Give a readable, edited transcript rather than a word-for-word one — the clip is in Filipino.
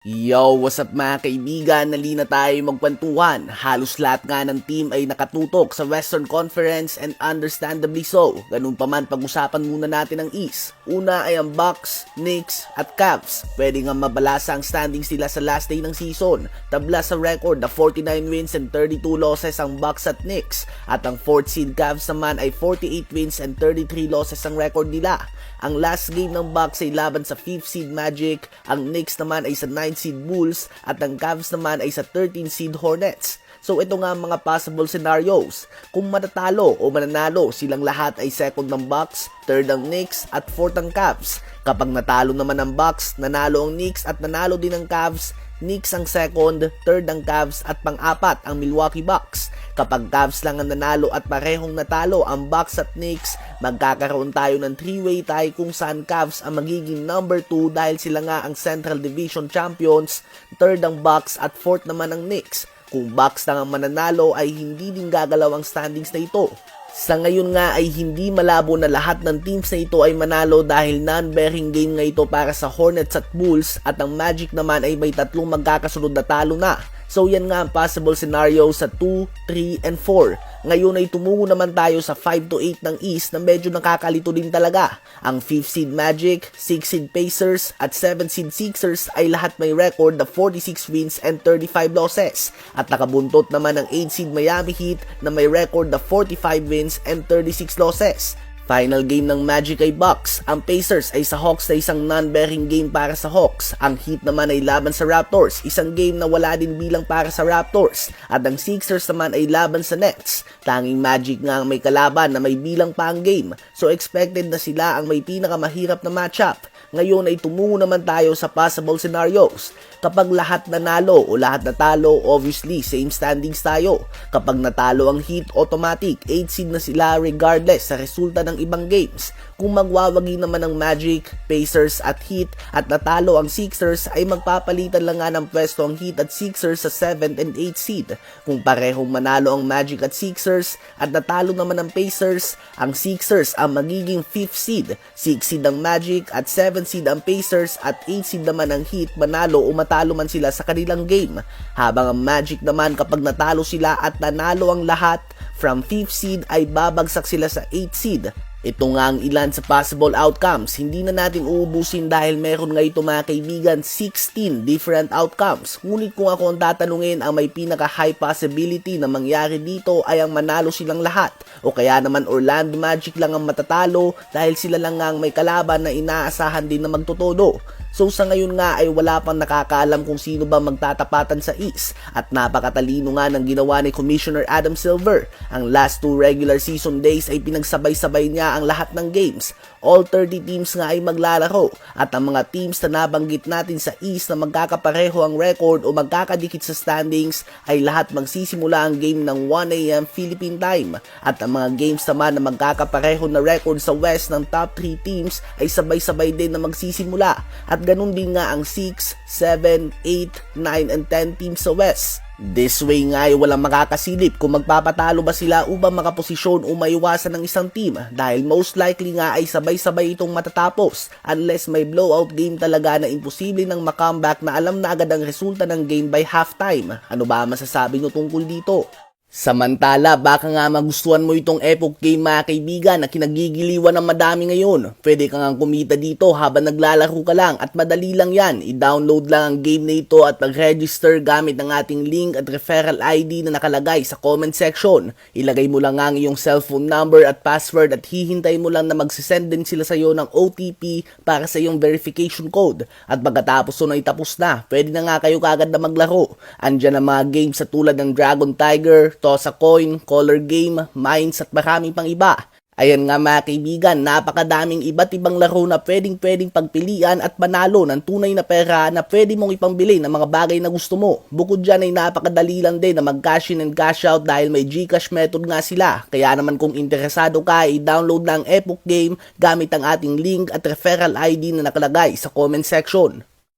Yo, what's up mga kaibigan? Nali na tayo magkwentuhan. Halos lahat nga ng team ay nakatutok sa Western Conference and understandably so. Ganun pa man, pag-usapan muna natin ang East. Una ay ang Bucks, Knicks at Cavs. Pwede nga mabalasa ang standings nila sa last day ng season. Tabla sa record na 49 wins and 32 losses ang Bucks at Knicks. At ang 4th seed Cavs naman ay 48 wins and 33 losses ang record nila. Ang last game ng Bucks ay laban sa 5th seed Magic, ang Knicks naman ay sa 9th seed Bulls, at ang Cavs naman ay sa 13th seed Hornets. So ito nga ang mga possible scenarios. Kung matatalo o mananalo, silang lahat ay second ng Bucks, third ang Knicks at fourth ang Cavs. Kapag natalo naman ang Bucks, nanalo ang Knicks at nanalo din ang Cavs, Knicks ang second, third ang Cavs at pang-apat ang Milwaukee Bucks. Kapag Cavs lang ang nanalo at parehong natalo ang Bucks at Knicks, magkakaroon tayo ng 3-way tie kung saan Cavs ang magiging number 2 dahil sila nga ang Central Division Champions, third ang Bucks at fourth naman ang Knicks. Kung Bucks lang ang mananalo ay hindi din gagalaw ang standings na ito. Sa ngayon nga ay hindi malabo na lahat ng teams na ito ay manalo dahil non-bearing game nga ito para sa Hornets at Bulls, at ang Magic naman ay may tatlong magkakasunod na talo na. So yan nga ang possible scenario sa 2, 3, and 4. Ngayon ay tumungo naman tayo sa 5 to 8 ng East na medyo nakakalito din talaga. Ang 5th seed Magic, 6th seed Pacers, at 7th seed Sixers ay lahat may record na 46 wins and 35 losses. At nakabuntot naman ang 8th seed Miami Heat na may record na 45 wins and 36 losses. Final game ng Magic ay Bucks. Ang Pacers ay sa Hawks na isang non-bearing game para sa Hawks. Ang Heat naman ay laban sa Raptors, isang game na wala din bilang para sa Raptors. At ang Sixers naman ay laban sa Nets. Tanging Magic nga ang may kalaban na may bilang pa ang game. So expected na sila ang may pinakamahirap na matchup. Ngayon ay tumungo naman tayo sa possible scenarios. Kapag lahat nanalo o lahat natalo, obviously same standings tayo. Kapag natalo ang Heat, automatic 8 seed na sila regardless sa resulta ng ibang games. Kung magwawagi naman ang Magic, Pacers at Heat at natalo ang Sixers, ay magpapalitan lang nga ng pwesto ang Heat at Sixers sa 7th and 8th seed. Kung parehong manalo ang Magic at Sixers at natalo naman ang Pacers, ang Sixers ang magiging 5th seed, 6th seed ang Magic at 7th seed ang Pacers at 8th seed naman ang Heat manalo o matalo man sila sa kanilang game. Habang ang Magic naman kapag natalo sila at nanalo ang lahat, from 5th seed ay babagsak sila sa 8th seed. Ito nga ang ilan sa possible outcomes. Hindi na natin uubusin dahil meron nga ito mga kaibigan 16 different outcomes. Ngunit kung ako ang tatanungin, ang may pinaka high possibility na mangyari dito ay ang manalo silang lahat. O kaya naman Orlando Magic lang ang matatalo dahil sila lang nga ang may kalaban na inaasahan din na magtotodo. So sa ngayon nga ay wala pang nakakaalam kung sino ba magtatapatan sa East, at napakatalino nga ng ginawa ni Commissioner Adam Silver. Ang last 2 regular season days ay pinagsabay-sabay niya ang lahat ng games. All 30 teams nga ay maglalaro, at ang mga teams na nabanggit natin sa East na magkakapareho ang record o magkakadikit sa standings ay lahat magsisimula ang game ng 1 AM Philippine time. At ang mga games naman na magkakapareho na record sa West ng top 3 teams ay sabay-sabay din na magsisimula. At ganun din nga ang 6, 7, 8, 9, and 10 teams sa West. This way nga ay walang makakasilip kung magpapatalo ba sila upang makaposisyon o maiwasan ng isang team, dahil most likely nga ay sabay-sabay itong matatapos unless may blowout game talaga na imposible nang makomeback na alam na agad ang resulta ng game by halftime. Ano ba masasabi nyo tungkol dito? Samantala, baka nga magustuhan mo itong epoch game mga kaibigan na kinagigiliwan ng madami ngayon. Pwede ka nga kumita dito habang naglalaro ka lang, at madali lang yan. I-download lang ang game na ito at mag-register gamit ang ating link at referral ID na nakalagay sa comment section. Ilagay mo lang ang iyong cellphone number at password at hihintay mo lang na magsisend din sila sa iyo ng OTP para sa iyong verification code. At pagkatapos nun ay tapos na, pwede na nga kayo kagad na maglaro. Andyan ang mga games sa tulad ng Dragon Tiger, Toss a Coin, Color Game, Mines at maraming pang iba. Ayan nga mga kaibigan, napakadaming iba't ibang laro na pwedeng pagpilian at manalo ng tunay na pera na pwede mong ipambili ng mga bagay na gusto mo. Bukod dyan ay napakadali lang din na mag-cash in and cash out dahil may GCash method nga sila. Kaya naman kung interesado ka, i-download lang Epoch Game gamit ang ating link at referral ID na nakalagay sa comment section.